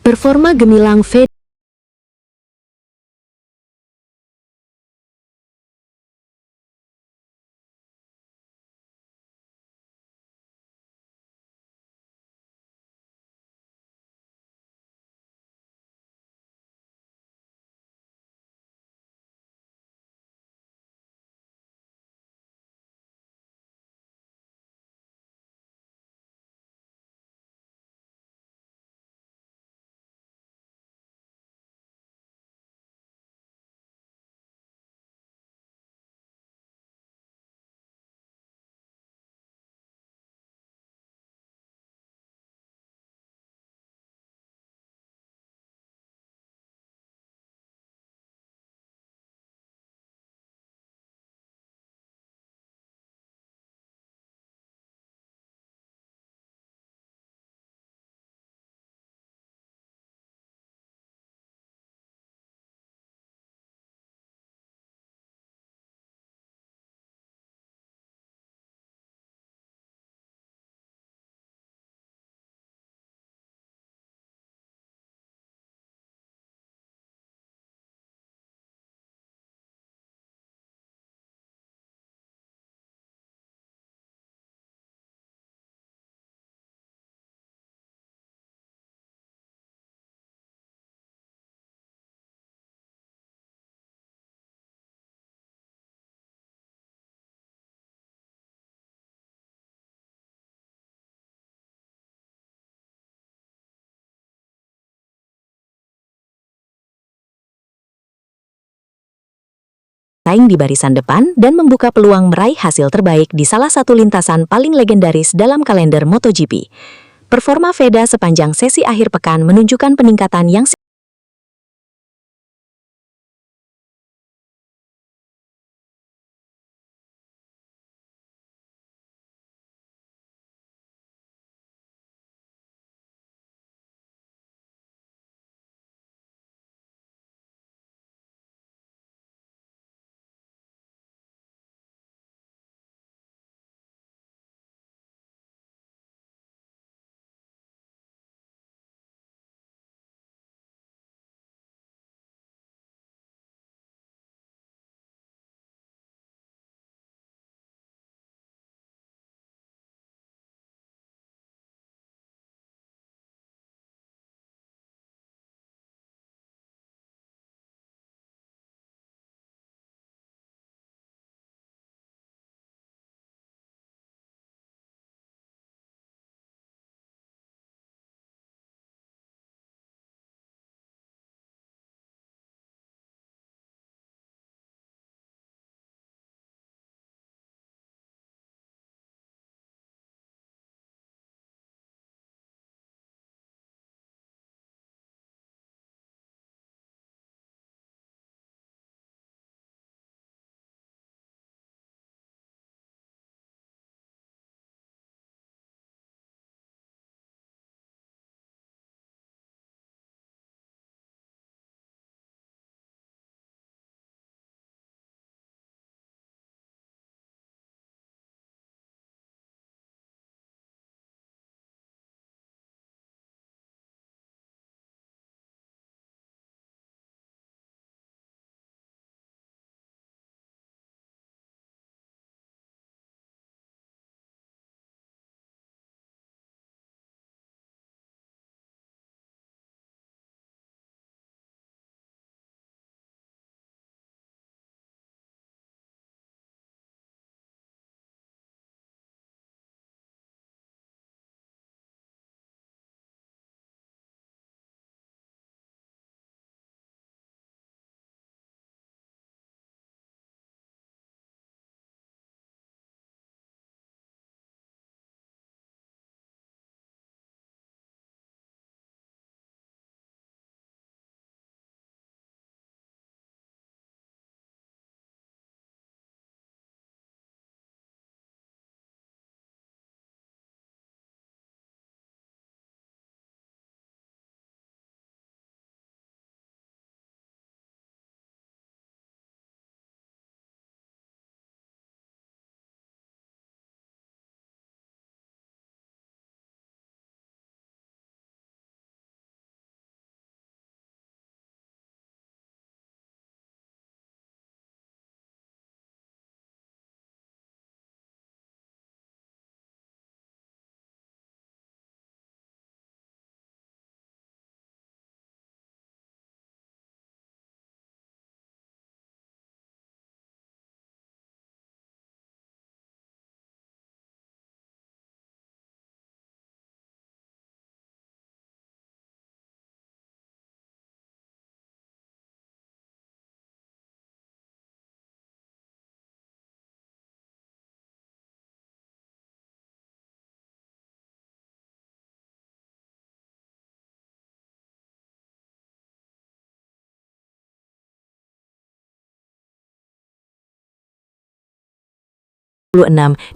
Performa gemilang Feda bersaing di barisan depan dan membuka peluang meraih hasil terbaik di salah satu lintasan paling legendaris dalam kalender MotoGP. Performa Veda sepanjang sesi akhir pekan menunjukkan peningkatan yang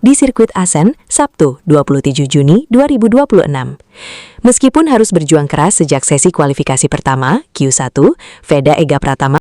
di sirkuit Assen, Sabtu, 27 Juni 2026. Meskipun harus berjuang keras sejak sesi kualifikasi pertama, Q1, Veda Ega Pratama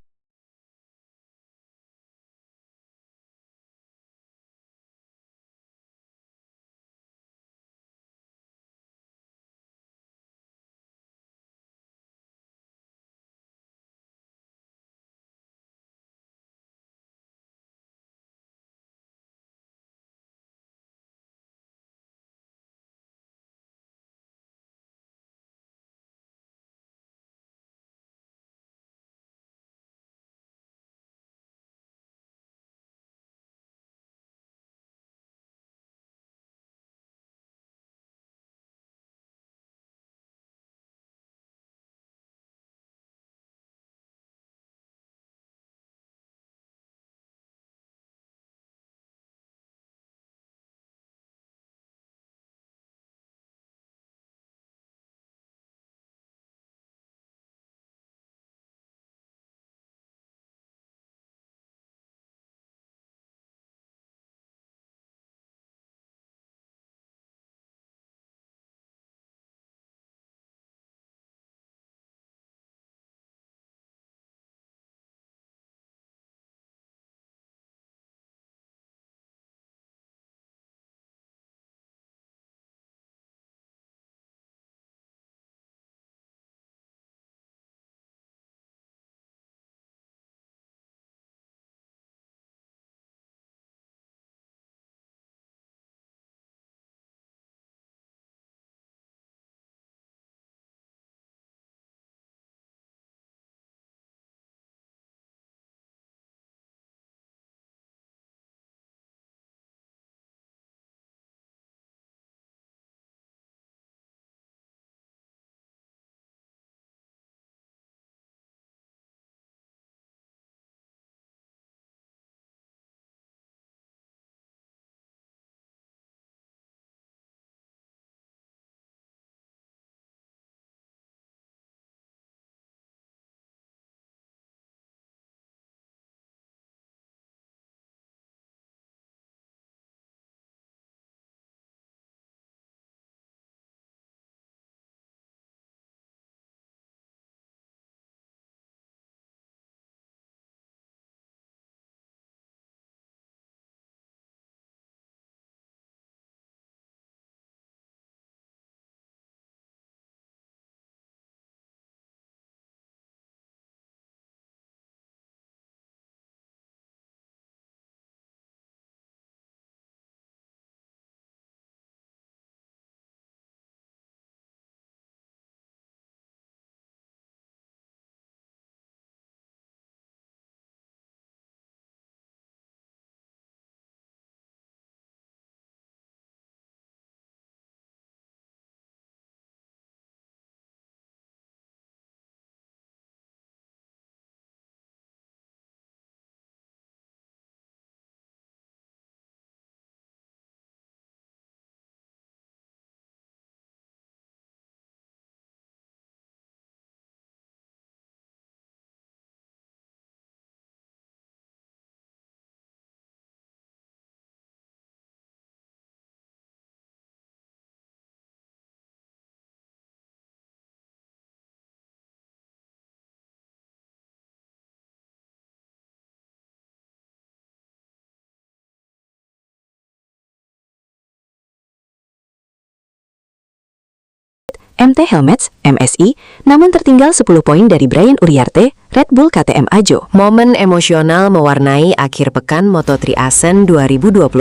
MT Helmets, MSI, namun tertinggal 10 poin dari Brian Uriarte, Red Bull KTM Ajo. Momen emosional mewarnai akhir pekan Moto3 Assen 2026.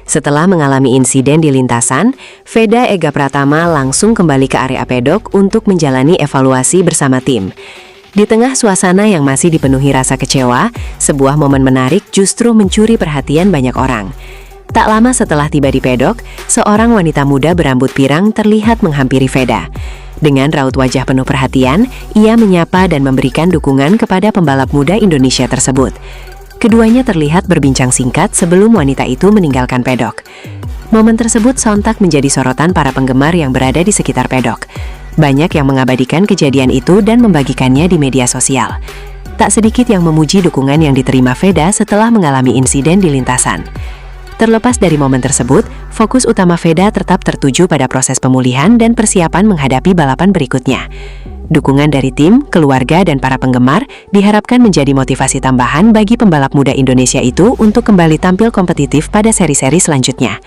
Setelah mengalami insiden di lintasan, Veda Ega Pratama langsung kembali ke area pedok untuk menjalani evaluasi bersama tim. Di tengah suasana yang masih dipenuhi rasa kecewa, sebuah momen menarik justru mencuri perhatian banyak orang. Tak lama setelah tiba di pedok, seorang wanita muda berambut pirang terlihat menghampiri Veda. Dengan raut wajah penuh perhatian, ia menyapa dan memberikan dukungan kepada pembalap muda Indonesia tersebut. Keduanya terlihat berbincang singkat sebelum wanita itu meninggalkan pedok. Momen tersebut sontak menjadi sorotan para penggemar yang berada di sekitar pedok. Banyak yang mengabadikan kejadian itu dan membagikannya di media sosial. Tak sedikit yang memuji dukungan yang diterima Veda setelah mengalami insiden di lintasan. Terlepas dari momen tersebut, fokus utama Veda tetap tertuju pada proses pemulihan dan persiapan menghadapi balapan berikutnya. Dukungan dari tim, keluarga, dan para penggemar diharapkan menjadi motivasi tambahan bagi pembalap muda Indonesia itu untuk kembali tampil kompetitif pada seri-seri selanjutnya.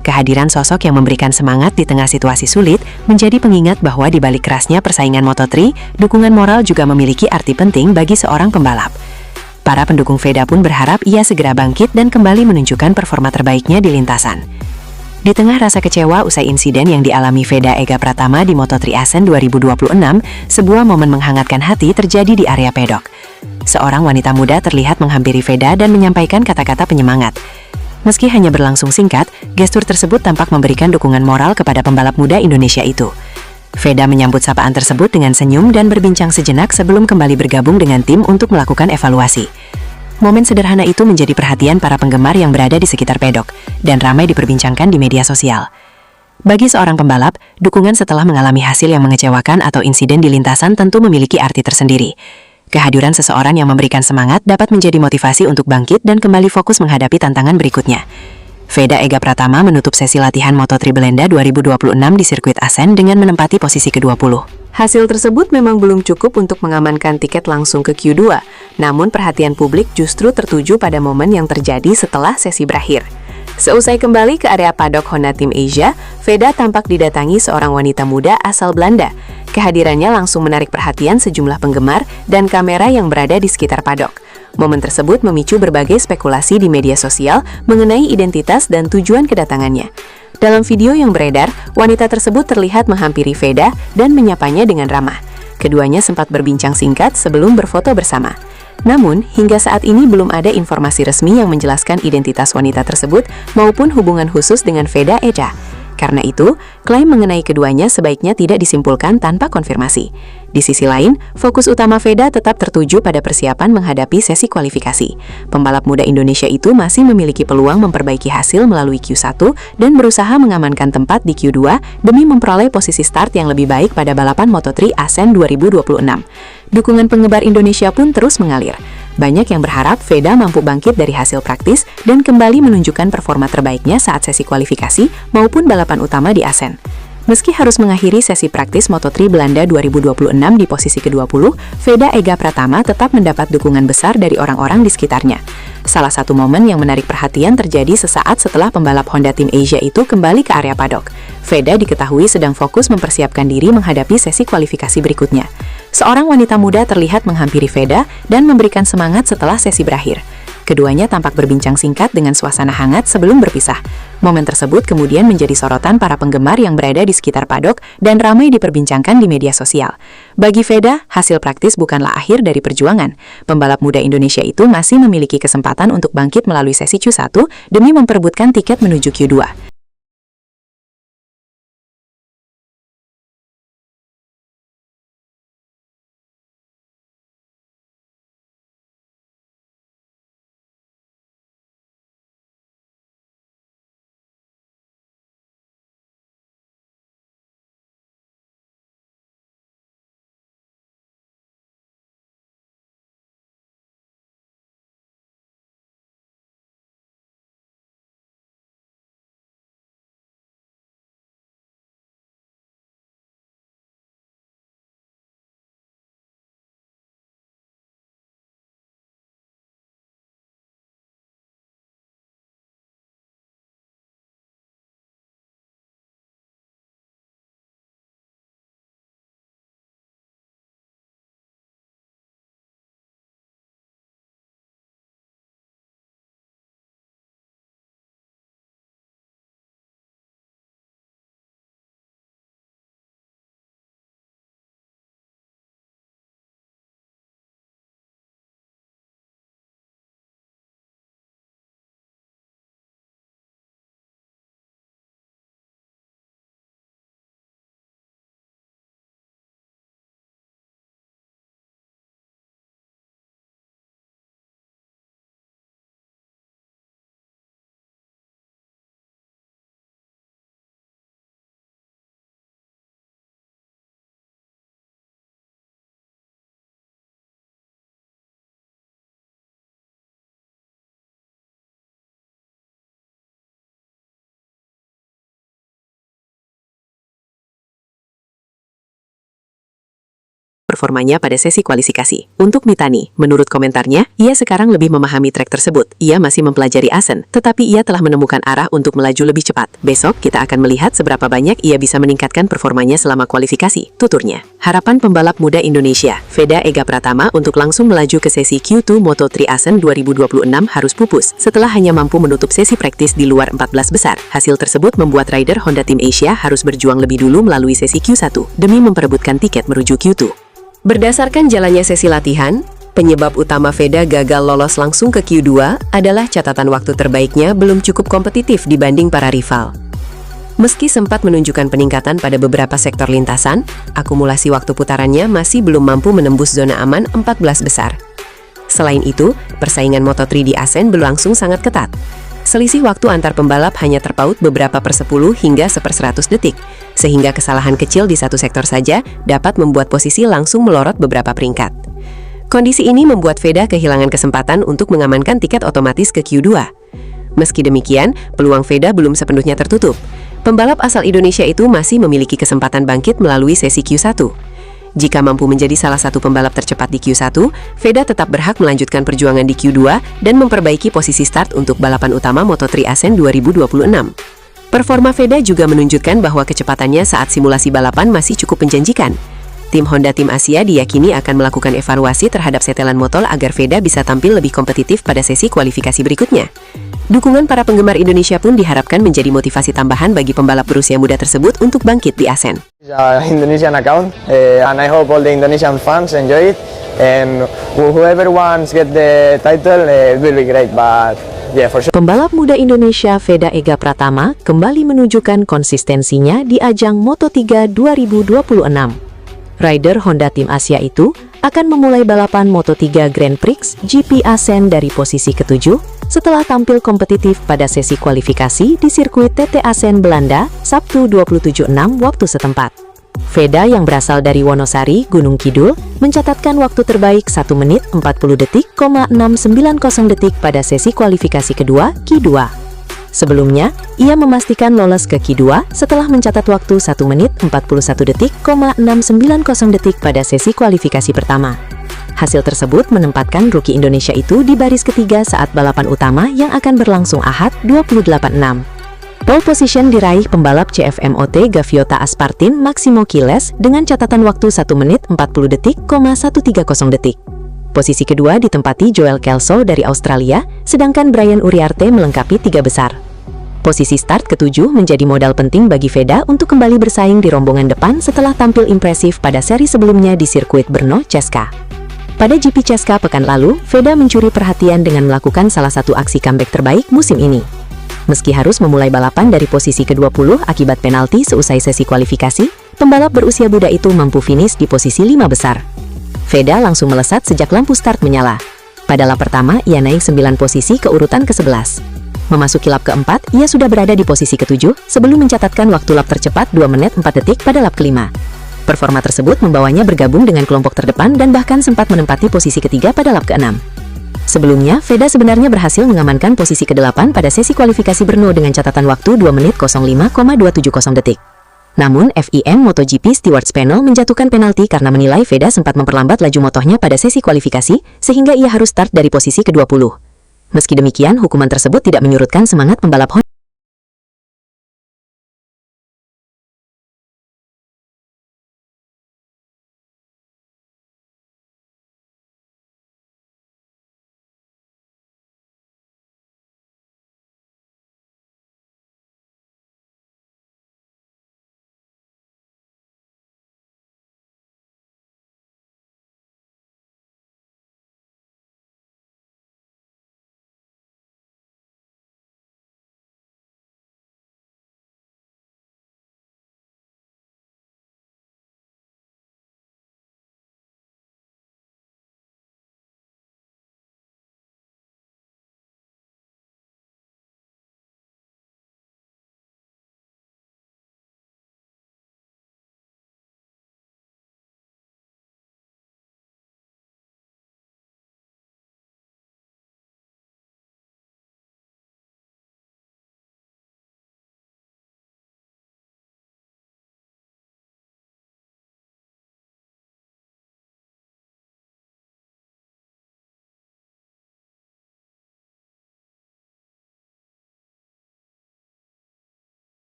Kehadiran sosok yang memberikan semangat di tengah situasi sulit menjadi pengingat bahwa di balik kerasnya persaingan Moto3, dukungan moral juga memiliki arti penting bagi seorang pembalap. Para pendukung Veda pun berharap ia segera bangkit dan kembali menunjukkan performa terbaiknya di lintasan. Di tengah rasa kecewa usai insiden yang dialami Veda Ega Pratama di Moto3 Assen 2026, sebuah momen menghangatkan hati terjadi di area pedok. Seorang wanita muda terlihat menghampiri Veda dan menyampaikan kata-kata penyemangat. Meski hanya berlangsung singkat, gestur tersebut tampak memberikan dukungan moral kepada pembalap muda Indonesia itu. Veda menyambut sapaan tersebut dengan senyum dan berbincang sejenak sebelum kembali bergabung dengan tim untuk melakukan evaluasi. Momen sederhana itu menjadi perhatian para penggemar yang berada di sekitar pedok, dan ramai diperbincangkan di media sosial. Bagi seorang pembalap, dukungan setelah mengalami hasil yang mengecewakan atau insiden di lintasan tentu memiliki arti tersendiri. Kehadiran seseorang yang memberikan semangat dapat menjadi motivasi untuk bangkit dan kembali fokus menghadapi tantangan berikutnya. Veda Ega Pratama menutup sesi latihan Moto3 Belanda 2026 di sirkuit Assen dengan menempati posisi ke-20. Hasil tersebut memang belum cukup untuk mengamankan tiket langsung ke Q2, namun perhatian publik justru tertuju pada momen yang terjadi setelah sesi berakhir. Seusai kembali ke area paddock Honda Team Asia, Veda tampak didatangi seorang wanita muda asal Belanda. Kehadirannya langsung menarik perhatian sejumlah penggemar dan kamera yang berada di sekitar paddock. Momen tersebut memicu berbagai spekulasi di media sosial mengenai identitas dan tujuan kedatangannya. Dalam video yang beredar, wanita tersebut terlihat menghampiri Veda dan menyapanya dengan ramah. Keduanya sempat berbincang singkat sebelum berfoto bersama. Namun, hingga saat ini belum ada informasi resmi yang menjelaskan identitas wanita tersebut maupun hubungan khusus dengan Veda Ega. Karena itu, klaim mengenai keduanya sebaiknya tidak disimpulkan tanpa konfirmasi. Di sisi lain, fokus utama Veda tetap tertuju pada persiapan menghadapi sesi kualifikasi. Pembalap muda Indonesia itu masih memiliki peluang memperbaiki hasil melalui Q1 dan berusaha mengamankan tempat di Q2 demi memperoleh posisi start yang lebih baik pada balapan Moto3 Assen 2026. Dukungan penggemar Indonesia pun terus mengalir. Banyak yang berharap Veda mampu bangkit dari hasil praktis dan kembali menunjukkan performa terbaiknya saat sesi kualifikasi maupun balapan utama di Assen. Meski harus mengakhiri sesi praktis Moto3 Belanda 2026 di posisi ke-20, Veda Ega Pratama tetap mendapat dukungan besar dari orang-orang di sekitarnya. Salah satu momen yang menarik perhatian terjadi sesaat setelah pembalap Honda Team Asia itu kembali ke area paddock. Veda diketahui sedang fokus mempersiapkan diri menghadapi sesi kualifikasi berikutnya. Seorang wanita muda terlihat menghampiri Veda dan memberikan semangat setelah sesi berakhir. Keduanya tampak berbincang singkat dengan suasana hangat sebelum berpisah. Momen tersebut kemudian menjadi sorotan para penggemar yang berada di sekitar paddock dan ramai diperbincangkan di media sosial. Bagi Veda, hasil praktis bukanlah akhir dari perjuangan. Pembalap muda Indonesia itu masih memiliki kesempatan untuk bangkit melalui sesi Q1 demi memperebutkan tiket menuju Q2. performanya pada sesi kualifikasi. Untuk Mitani, menurut komentarnya, ia sekarang lebih memahami trek tersebut. Ia masih mempelajari ascent, tetapi ia telah menemukan arah untuk melaju lebih cepat. Besok, kita akan melihat seberapa banyak ia bisa meningkatkan performanya selama kualifikasi, tuturnya. Harapan pembalap muda Indonesia, Veda Ega Pratama untuk langsung melaju ke sesi Q2 Moto3 Ascent 2026 harus pupus setelah hanya mampu menutup sesi praktis di luar 14 besar. Hasil tersebut membuat rider Honda Team Asia harus berjuang lebih dulu melalui sesi Q1 demi memperebutkan tiket menuju Q2. Berdasarkan jalannya sesi latihan, penyebab utama Veda gagal lolos langsung ke Q2 adalah catatan waktu terbaiknya belum cukup kompetitif dibanding para rival. Meski sempat menunjukkan peningkatan pada beberapa sektor lintasan, akumulasi waktu putarannya masih belum mampu menembus zona aman 14 besar. Selain itu, persaingan Moto3 di Ascent berlangsung sangat ketat. Selisih waktu antar pembalap hanya terpaut beberapa per 10 hingga 1/100 detik, sehingga kesalahan kecil di satu sektor saja dapat membuat posisi langsung melorot beberapa peringkat. Kondisi ini membuat Veda kehilangan kesempatan untuk mengamankan tiket otomatis ke Q2. Meski demikian, peluang Veda belum sepenuhnya tertutup. Pembalap asal Indonesia itu masih memiliki kesempatan bangkit melalui sesi Q1. Jika mampu menjadi salah satu pembalap tercepat di Q1, Veda tetap berhak melanjutkan perjuangan di Q2 dan memperbaiki posisi start untuk balapan utama Moto3 Ascent 2026. Performa Veda juga menunjukkan bahwa kecepatannya saat simulasi balapan masih cukup menjanjikan. Tim Honda Tim Asia diyakini akan melakukan evaluasi terhadap setelan motor agar Veda bisa tampil lebih kompetitif pada sesi kualifikasi berikutnya. Dukungan para penggemar Indonesia pun diharapkan menjadi motivasi tambahan bagi pembalap berusia muda tersebut untuk bangkit di Ascent. Indonesian account, and I hope all the Indonesian fans enjoy it. And whoever wants get the title, it will be great. But yeah, for sure. Pembalap muda Indonesia Veda Ega Pratama kembali menunjukkan konsistensinya di ajang Moto3 2026. Rider Honda Tim Asia itu akan memulai balapan Moto3 Grand Prix GP Ascent dari posisi ke-7 setelah tampil kompetitif pada sesi kualifikasi di sirkuit TT Ascent Belanda Sabtu 27/6 waktu setempat. Veda yang berasal dari Wonosari, Gunung Kidul, mencatatkan waktu terbaik 1 menit 40 detik,690 detik pada sesi kualifikasi kedua Q2. Sebelumnya, ia memastikan lolos ke Q2 setelah mencatat waktu 1 menit 41 detik,690 detik pada sesi kualifikasi pertama. Hasil tersebut menempatkan rookie Indonesia itu di baris ketiga saat balapan utama yang akan berlangsung Ahad 28/6. Pole position diraih pembalap CFMOT Gaviota Aspartin Maximo Kiles dengan catatan waktu 1 menit 40 detik,130 detik. Posisi kedua ditempati Joel Kelso dari Australia, sedangkan Brian Uriarte melengkapi 3 besar. Posisi start ke-7 menjadi modal penting bagi Veda untuk kembali bersaing di rombongan depan setelah tampil impresif pada seri sebelumnya di sirkuit Brno, Česka. Pada GP Česka pekan lalu, Veda mencuri perhatian dengan melakukan salah satu aksi comeback terbaik musim ini. Meski harus memulai balapan dari posisi ke-20 akibat penalti seusai sesi kualifikasi, pembalap berusia muda itu mampu finish di posisi 5 besar. Veda langsung melesat sejak lampu start menyala. Pada lap pertama, ia naik 9 posisi ke urutan ke-11. Memasuki lap keempat, ia sudah berada di posisi ke-7 sebelum mencatatkan waktu lap tercepat 2 menit 4 detik pada lap kelima. Performa tersebut membawanya bergabung dengan kelompok terdepan dan bahkan sempat menempati posisi ketiga pada lap ke-6. Sebelumnya, Veda sebenarnya berhasil mengamankan posisi ke-8 pada sesi kualifikasi Brno dengan catatan waktu 2 menit 05,270 detik. Namun, FIM MotoGP Stewards Panel menjatuhkan penalti karena menilai Veda sempat memperlambat laju motonya pada sesi kualifikasi, sehingga ia harus start dari posisi ke-20. Meski demikian, hukuman tersebut tidak menyurutkan semangat pembalap Honda.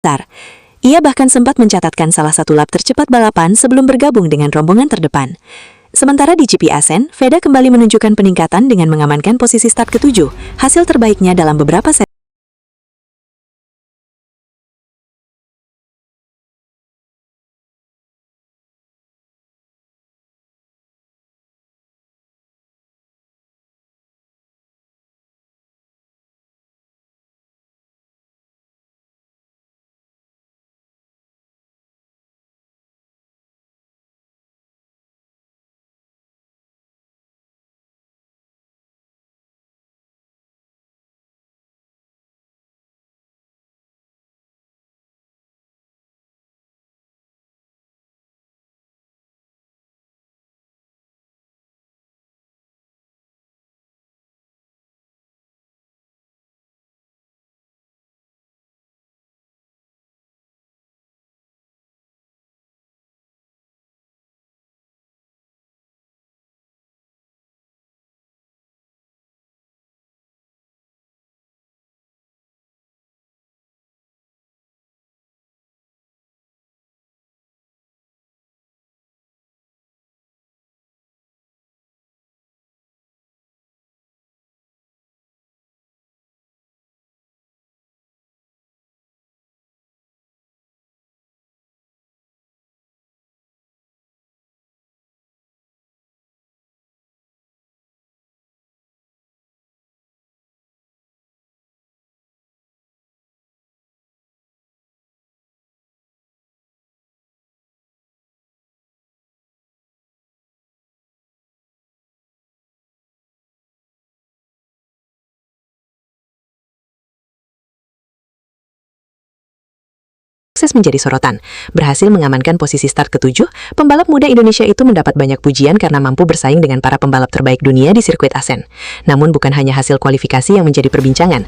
besar. Ia bahkan sempat mencatatkan salah satu lap tercepat balapan sebelum bergabung dengan rombongan terdepan. Sementara di GP Asen, Veda kembali menunjukkan peningkatan dengan mengamankan posisi start ke-7, hasil terbaiknya dalam beberapa sesi. Sukses menjadi sorotan. Berhasil mengamankan posisi start ke-7, pembalap muda Indonesia itu mendapat banyak pujian karena mampu bersaing dengan para pembalap terbaik dunia di sirkuit Asen. Namun bukan hanya hasil kualifikasi yang menjadi perbincangan.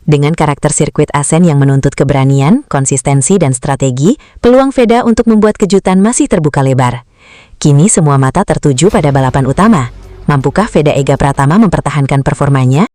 Dengan karakter sirkuit Asen yang menuntut keberanian, konsistensi, dan strategi, peluang Veda untuk membuat kejutan masih terbuka lebar. Kini semua mata tertuju pada balapan utama. Mampukah Veda Ega Pratama mempertahankan performanya?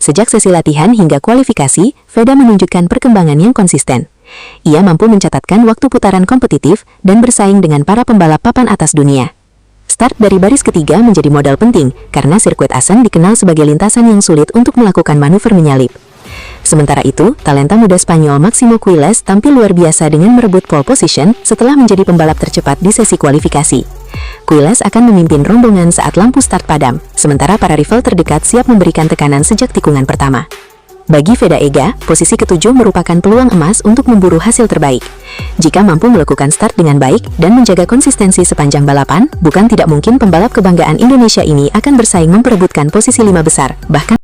Sejak sesi latihan hingga kualifikasi, Veda menunjukkan perkembangan yang konsisten. Ia mampu mencatatkan waktu putaran kompetitif dan bersaing dengan para pembalap papan atas dunia. Start dari baris ketiga menjadi modal penting karena sirkuit Assen dikenal sebagai lintasan yang sulit untuk melakukan manuver menyalip. Sementara itu, talenta muda Spanyol Máximo Quiles tampil luar biasa dengan merebut pole position setelah menjadi pembalap tercepat di sesi kualifikasi. Quiles akan memimpin rombongan saat lampu start padam, sementara para rival terdekat siap memberikan tekanan sejak tikungan pertama. Bagi Veda Ega, posisi ketujuh merupakan peluang emas untuk memburu hasil terbaik. Jika mampu melakukan start dengan baik dan menjaga konsistensi sepanjang balapan, bukan tidak mungkin pembalap kebanggaan Indonesia ini akan bersaing memperebutkan posisi 5 besar, bahkan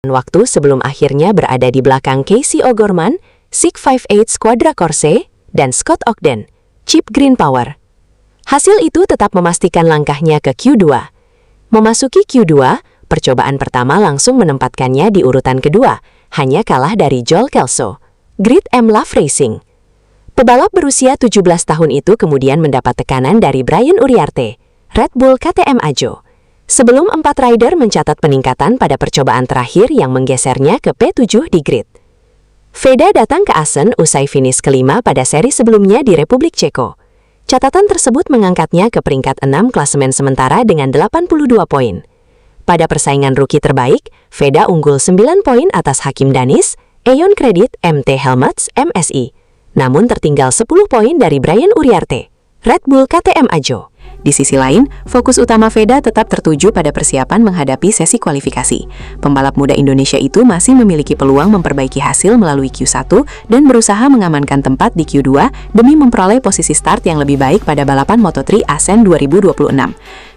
waktu sebelum akhirnya berada di belakang Casey O'Gorman, Sig 58 Squadra Corse, dan Scott Ogden, Chip Green Power. Hasil itu tetap memastikan langkahnya ke Q2. Memasuki Q2, percobaan pertama langsung menempatkannya di urutan kedua, hanya kalah dari Joel Kelso, Grid M Love Racing. Pebalap berusia 17 tahun itu kemudian mendapat tekanan dari Brian Uriarte, Red Bull KTM Ajo. Sebelum 4 rider mencatat peningkatan pada percobaan terakhir yang menggesernya ke P7 di grid. Veda datang ke Assen usai finish kelima pada seri sebelumnya di Republik Ceko. Catatan tersebut mengangkatnya ke peringkat 6 klasemen sementara dengan 82 poin. Pada persaingan rookie terbaik, Veda unggul 9 poin atas Hakim Danis, Eon Credit MT Helmets MSI. Namun tertinggal 10 poin dari Brian Uriarte, Red Bull KTM Ajo. Di sisi lain, fokus utama Veda tetap tertuju pada persiapan menghadapi sesi kualifikasi. Pembalap muda Indonesia itu masih memiliki peluang memperbaiki hasil melalui Q1 dan berusaha mengamankan tempat di Q2 demi memperoleh posisi start yang lebih baik pada balapan Moto3 Asen 2026.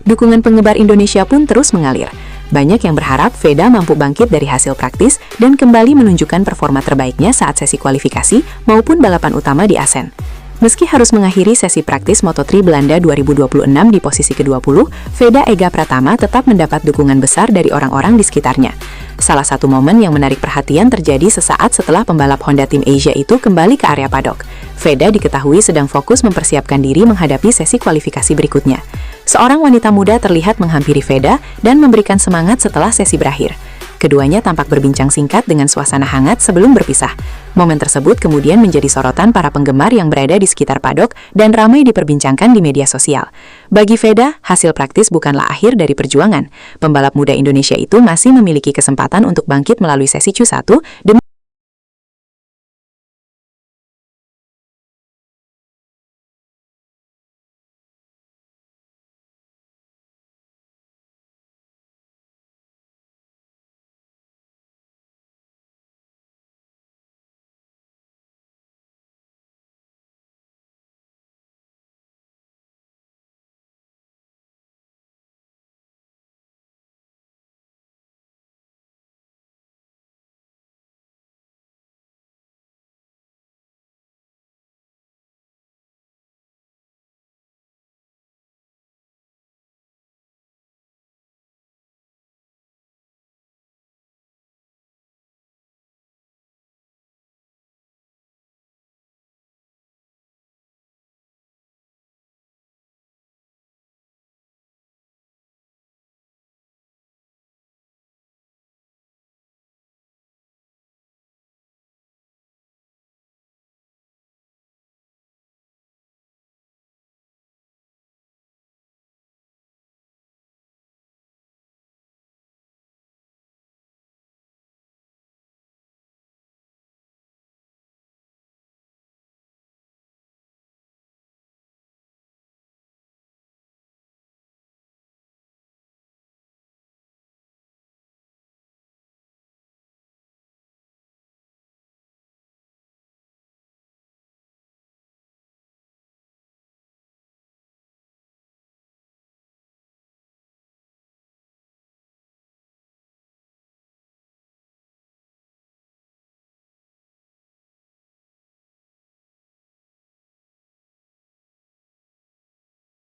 Dukungan penggemar Indonesia pun terus mengalir. Banyak yang berharap Veda mampu bangkit dari hasil praktis dan kembali menunjukkan performa terbaiknya saat sesi kualifikasi maupun balapan utama di Asen. Meski harus mengakhiri sesi praktis Moto3 Belanda 2026 di posisi ke-20, Veda Ega Pratama tetap mendapat dukungan besar dari orang-orang di sekitarnya. Salah satu momen yang menarik perhatian terjadi sesaat setelah pembalap Honda Tim Asia itu kembali ke area paddock. Veda diketahui sedang fokus mempersiapkan diri menghadapi sesi kualifikasi berikutnya. Seorang wanita muda terlihat menghampiri Veda dan memberikan semangat setelah sesi berakhir. Keduanya tampak berbincang singkat dengan suasana hangat sebelum berpisah. Momen tersebut kemudian menjadi sorotan para penggemar yang berada di sekitar paddock dan ramai diperbincangkan di media sosial. Bagi Veda, hasil praktis bukanlah akhir dari perjuangan. Pembalap muda Indonesia itu masih memiliki kesempatan untuk bangkit melalui sesi Q1 demi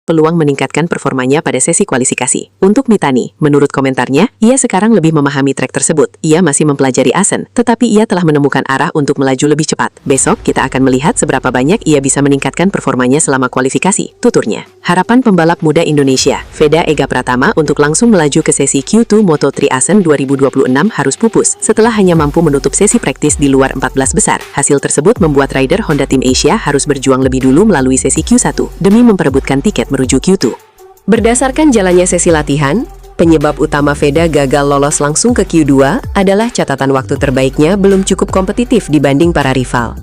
peluang meningkatkan performanya pada sesi kualifikasi. Untuk Mitani, menurut komentarnya, ia sekarang lebih memahami trek tersebut. Ia masih mempelajari Asen, tetapi ia telah menemukan arah untuk melaju lebih cepat. Besok, kita akan melihat seberapa banyak ia bisa meningkatkan performanya selama kualifikasi, tuturnya. Harapan pembalap muda Indonesia, Veda Ega Pratama untuk langsung melaju ke sesi Q2 Moto3 Asen 2026 harus pupus, setelah hanya mampu menutup sesi praktis di luar 14 besar. Hasil tersebut membuat rider Honda Tim Asia harus berjuang lebih dulu melalui sesi Q1, demi memperebutkan tiket menuju Q2. Berdasarkan jalannya sesi latihan, penyebab utama Veda gagal lolos langsung ke Q2 adalah catatan waktu terbaiknya belum cukup kompetitif dibanding para rival.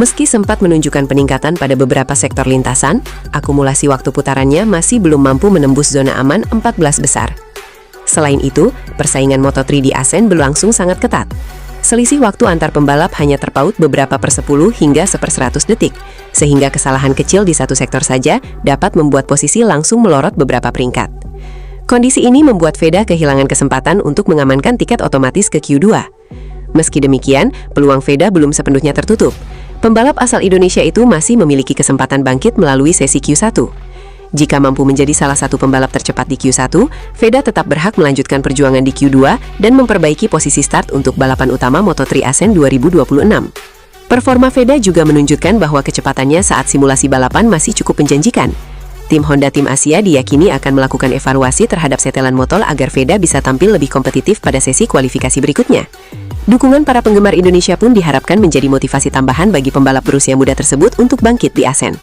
Meski sempat menunjukkan peningkatan pada beberapa sektor lintasan, akumulasi waktu putarannya masih belum mampu menembus zona aman 14 besar. Selain itu, persaingan Moto3 di Asen berlangsung sangat ketat. Selisih waktu antar pembalap hanya terpaut beberapa per 10 hingga 1/100 detik, sehingga kesalahan kecil di satu sektor saja dapat membuat posisi langsung melorot beberapa peringkat. Kondisi ini membuat Veda kehilangan kesempatan untuk mengamankan tiket otomatis ke Q2. Meski demikian, peluang Veda belum sepenuhnya tertutup. Pembalap asal Indonesia itu masih memiliki kesempatan bangkit melalui sesi Q1. Jika mampu menjadi salah satu pembalap tercepat di Q1, Veda tetap berhak melanjutkan perjuangan di Q2 dan memperbaiki posisi start untuk balapan utama Moto3 Asen 2026. Performa Veda juga menunjukkan bahwa kecepatannya saat simulasi balapan masih cukup menjanjikan. Tim Honda Tim Asia diyakini akan melakukan evaluasi terhadap setelan motor agar Veda bisa tampil lebih kompetitif pada sesi kualifikasi berikutnya. Dukungan para penggemar Indonesia pun diharapkan menjadi motivasi tambahan bagi pembalap berusia muda tersebut untuk bangkit di Asen.